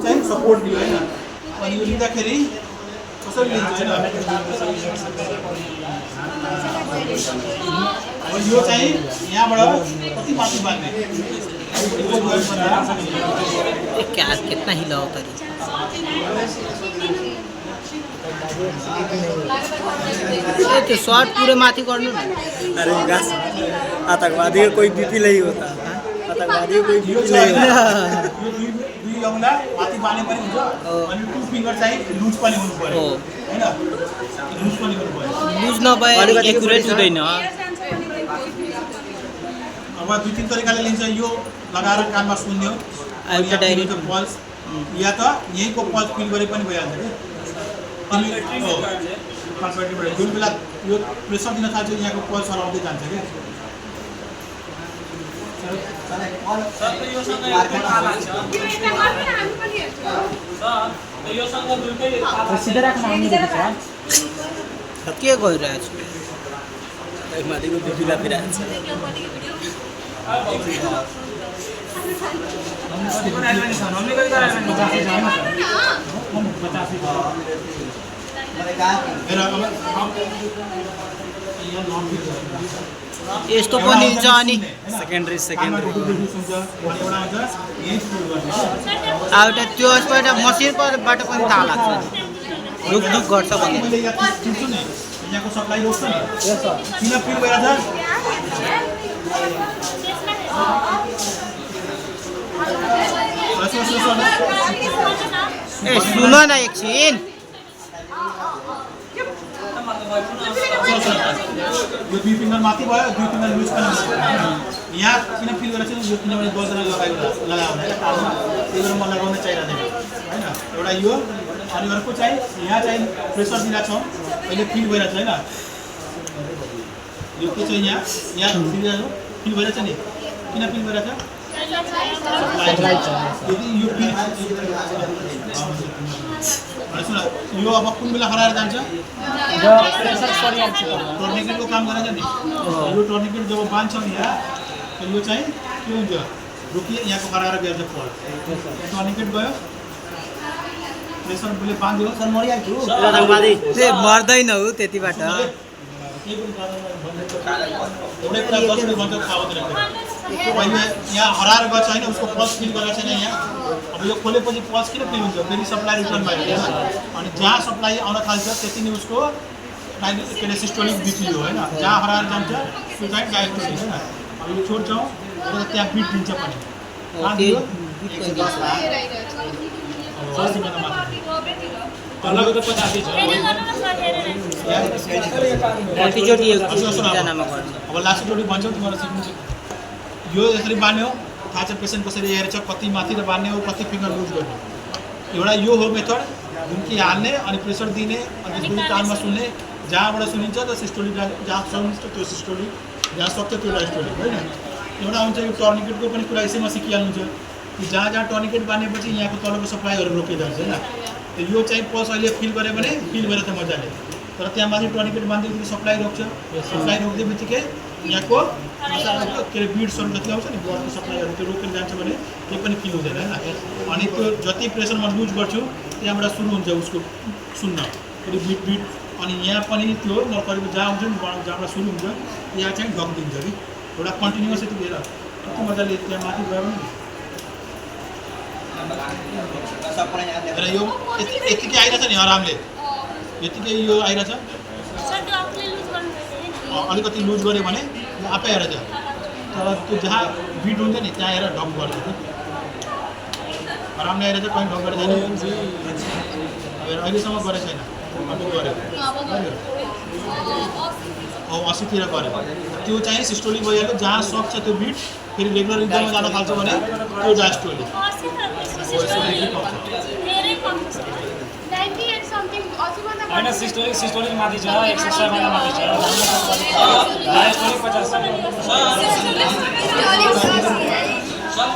चाहिँ सपोर्ट दियो हैन अनि यो लिँदाखेरि कसरी लिन्छ हैन अब यो चाहिँ यहाँबाट कति माथि बाँध्ने क्या कितना हिलाओ तरी तो शॉर्ट पूरे माथी करनु न अरे गास आतंकवादी का कोई बीपी नहीं होता आतंकवादी का कोई बीपी नहीं होता दुई औंला माथि बाँध्ने पनि हुन्छ अनि टु फिंगर चाहिँ लुज पनि हुनु पर्यो हैन लुज पनि हुनु पर्यो लुज नभए एक्युरेट हुँदैन अब दुई तीन तरिकाले लिन्छ यो लगाएर कानमा सुन्यो एउटा डाइरेक्ट पल्स या त यहीँको पल्स फिल गरे पनि भइहाल्छ कि जुन बेला यो प्रेसर दिन थाल्छ यहाँको पल्स हराउँदै जान्छ कि सिधै राख्न के गरिरहेछ माथिको बीपी लागिरहेछ यस्तो पनि हुन्छ अनि सेकेन्डरी अब त्यो उसबाट मसिनबाट पनि थाहा लाग्छ रुक दुख गर्छ भने यहाँको सप्लाई रोक्छ नि किन फिल भइरहेछ ए सुन न एकछिन यो दुई फिंगर माथि भयो दुई फिंगर लुज पनि यहाँ किन फिल गरेको छ यो किनभने 10 जना लगायो भने त्यही भएर म लगाउन चाहिरहेको हैन एउटा यो अनि अर्को चाहिँ यहाँ चाहिँ प्रेसर दिइरहेको छौँ अहिले फिल भइरहेछ हैन यो के चाहिँ यहाँ फिल भइरहेछ नि किन फिल भइरहेछ यदि यो फिल सुन यो अब कुन बेला हराएर जान्छ टर्निकेटको काम गरेछ नि यो टर्निकेट जब बाँध्छौँ यहाँ यो चाहिँ के हुन्छ रोकिए यहाँको हराएर गएर पल टर्निकेट गयो प्रेसरले बाँध्यो सर मरिहाल्छु मर्दैन हो त्यतिबाट एउटै कुरा 10 मिनट भन्छ थाहा हुँदैन यहाँ हराएर गएको छैन उसको पल्स फिल गरेको छैन यहाँ अब यो खोलेपछि पल्स किन फिल हुन्छ फेरि सप्लाई रिटर्न भयो अनि जहाँ सप्लाई आउन थाल्छ त्यति नै उसको के अरे सिस्टोलिक बिपी हो हैन जहाँ हराएर जान्छ त्यो चाहिँ डायस्टोलिक हैन अब यो छोड्छौँ र त्यहाँ बिट दिन्छ पनि तलको त 50 छ अब लास्ट चोटि भन्छौ तिमीलाई सिक्नु यो यसरी बान्यो थाहा छ पेसेन्ट कसरी हेरेछ कति माथि र बान्ने हो कति फिंगर लुज गर्ने एउटा यो हो मेथड धुम्की हाल्ने अनि प्रेसर दिने अनि त्यसपछि कानमा सुन्ने जहाँबाट सुनिन्छ त सिस्टोलिक जहाँ सुनिन्छ त्यो सिस्टोलिक जहाँ सक्छ त्यो डायस्टोलिक हैन एउटा हुन्छ यो टर्निकेटको पनि कुरा यसैमा सिकिहाल्नुहुन्छ कि जहाँ जहाँ टर्निकेट बान्नेपछि यहाँको तलको सप्लाईहरू रोकिजान्छ हैन त यो चाहिँ पल्स अहिले फिल गऱ्यो भने फिल गरेर त मजाले तर त्यहाँ माथि टर्निकेट बाँध्दै सप्लाई रोक्छ सप्लाई रोक्दै बित्तिकै यहाँको के अरे बिड्सहरू जति आउँछ नि ब्लडको सप्लाईहरू त्यो रोकेर जान्छ भने त्यो पनि फिल हुँदैन हैन अनि त्यो जति प्रेसरमा लुज गर्छु त्यहाँबाट सुरु हुन्छ उसको सुन्न फेरि बिट बिट अनि यहाँ पनि त्यो करिब जहाँ आउँछ नि जहाँबाट सुरु हुन्छ यहाँ चाहिँ ढक दिन्छ कि एउटा कन्टिन्युस यति बेला कति मजाले त्यहाँ माथि गयो भने यो यतिकै आइरहेछ नि आरामले यतिकै यो आइरहेछ अलिकति लुज गऱ्यो भने आफै हेरेछ तर त्यो जहाँ बिट हुन्छ नि त्यहाँ हेरेर ढक गर्छ कि आरामले आइरहेछ कहीँ ढक गरेर जाने अहिलेसम्म गरेको छैन गऱ्यो 80तिर गऱ्यो त्यो चाहिँ सिस्टोलिक भइहाल्यो जहाँ सक्छ त्यो बिट फेरि रेगुलर रिदममा जान थाल्छ भने त्यो डायस्टोलिक होइन सिस्टोलिक माथि छ 107 माथि छ डायस्टोलिक 50 सब